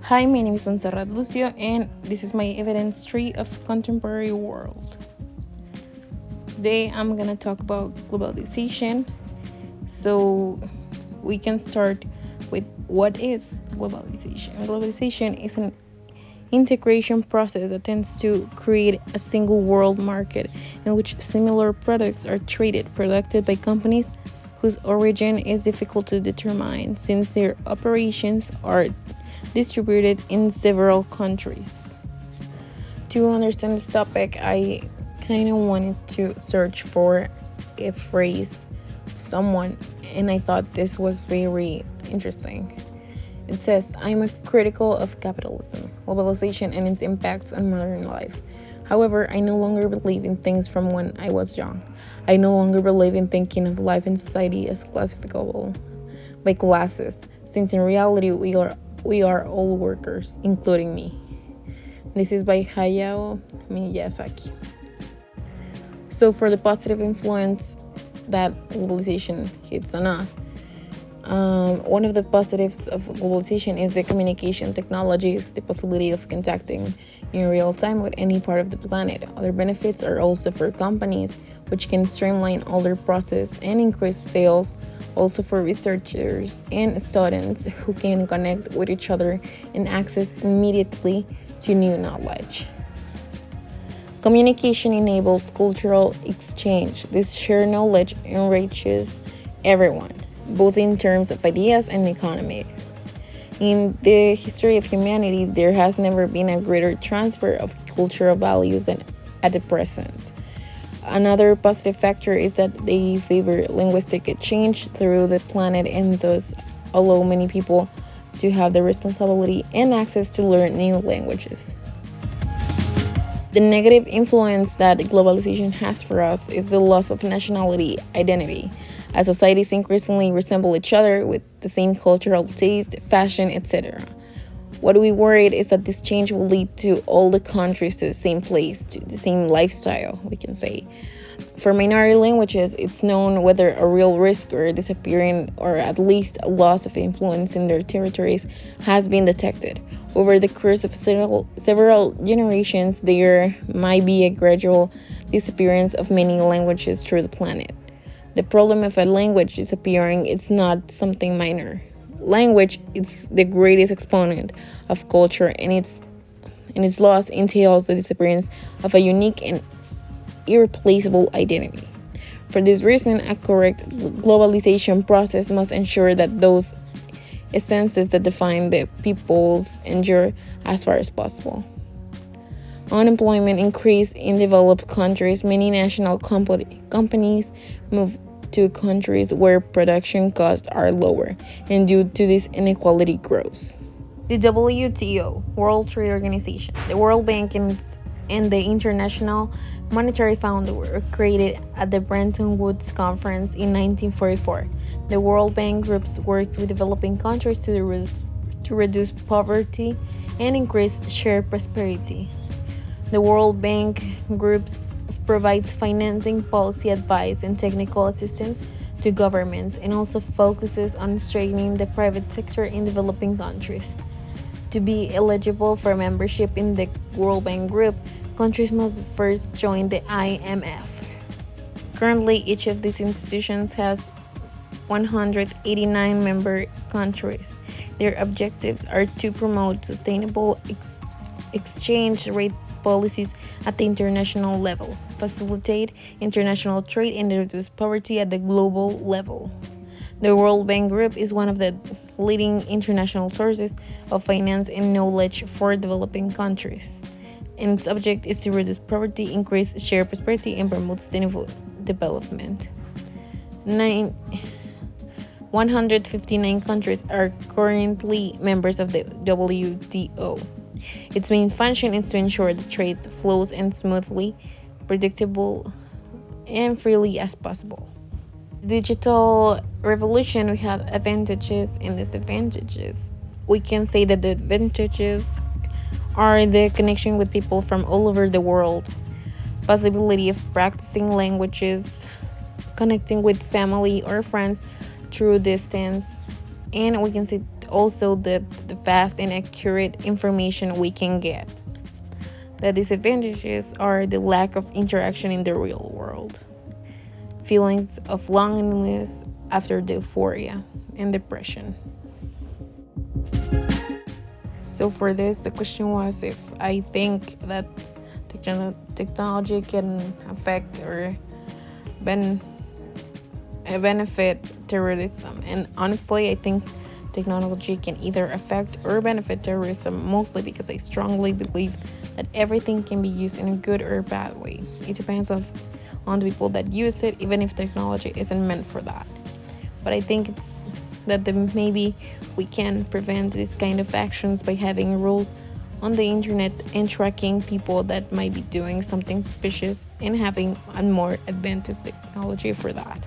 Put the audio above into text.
Hi, my name is Montserrat Lucio, and this is my evidence tree of contemporary world. Today, I'm gonna talk about globalization. So, we can start with what is globalization. Globalization is an integration process that tends to create a single world market in which similar products are traded, produced by companies whose origin is difficult to determine since their operations are distributed in several countries. To understand this topic, I kind of wanted to search for a phrase, someone, and I thought this was very interesting. It says, I'm a critical of capitalism, globalization, and its impacts on modern life. However, I no longer believe in things from when I was young. I no longer believe in thinking of life in society as classificable by classes, since in reality we are all workers, including me. This is by Hayao Miyazaki. So for the positive influence that globalization hits on us, one of the positives of globalization is the communication technologies, the possibility of contacting in real time with any part of the planet. Other benefits are also for companies, which can streamline all their process and increase sales, also for researchers and students who can connect with each other and access immediately to new knowledge. Communication enables cultural exchange. This shared knowledge enriches everyone, both in terms of ideas and economy. In the history of humanity, there has never been a greater transfer of cultural values than at the present. Another positive factor is that they favor linguistic exchange through the planet and thus allow many people to have the responsibility and access to learn new languages. The negative influence that globalization has for us is the loss of nationality identity, as societies increasingly resemble each other with the same cultural taste, fashion, etc. What we worried is that this change will lead to all the countries to the same place, to the same lifestyle, we can say. For minority languages, it's known whether a real risk or disappearing or at least a loss of influence in their territories has been detected. Over the course of several generations, there might be a gradual disappearance of many languages through the planet. The problem of a language disappearing is not something minor. Language is the greatest exponent of culture, and its loss entails the disappearance of a unique and irreplaceable identity. For this reason, a correct globalization process must ensure that those essences that define the peoples endure as far as possible. Unemployment increased in developed countries. Many national companies move to countries where production costs are lower, and due to this, inequality grows. The WTO, World Trade Organization, the World Bank, and the International Monetary Fund were created at the Bretton Woods Conference in 1944. The World Bank groups works with developing countries to reduce poverty and increase shared prosperity. The World Bank Group provides financing, policy advice, and technical assistance to governments and also focuses on strengthening the private sector in developing countries. To be eligible for membership in the World Bank Group, countries must first join the IMF. Currently, each of these institutions has 189 member countries. Their objectives are to promote sustainable exchange rate policies at the international level, facilitate international trade, and reduce poverty at the global level. The World Bank Group is one of the leading international sources of finance and knowledge for developing countries, and its object is to reduce poverty, increase shared prosperity, and promote sustainable development. 159 countries are currently members of the WTO. Its main function is to ensure the trade flows as smoothly, predictable, and freely as possible. Digital revolution, we have advantages and disadvantages. We can say that the advantages are the connection with people from all over the world, possibility of practicing languages, connecting with family or friends through distance, and we can say also the fast and accurate information we can get. The disadvantages are the lack of interaction in the real world, feelings of loneliness after the euphoria, and depression. So for this, the question was if I think that technology can affect or benefit terrorism. And honestly, I think technology can either affect or benefit terrorism, mostly because I strongly believe that everything can be used in a good or bad way. It depends on the people that use it, even if technology isn't meant for that. But I think it's that maybe we can prevent this kind of actions by having rules on the internet and tracking people that might be doing something suspicious and having a more advanced technology for that.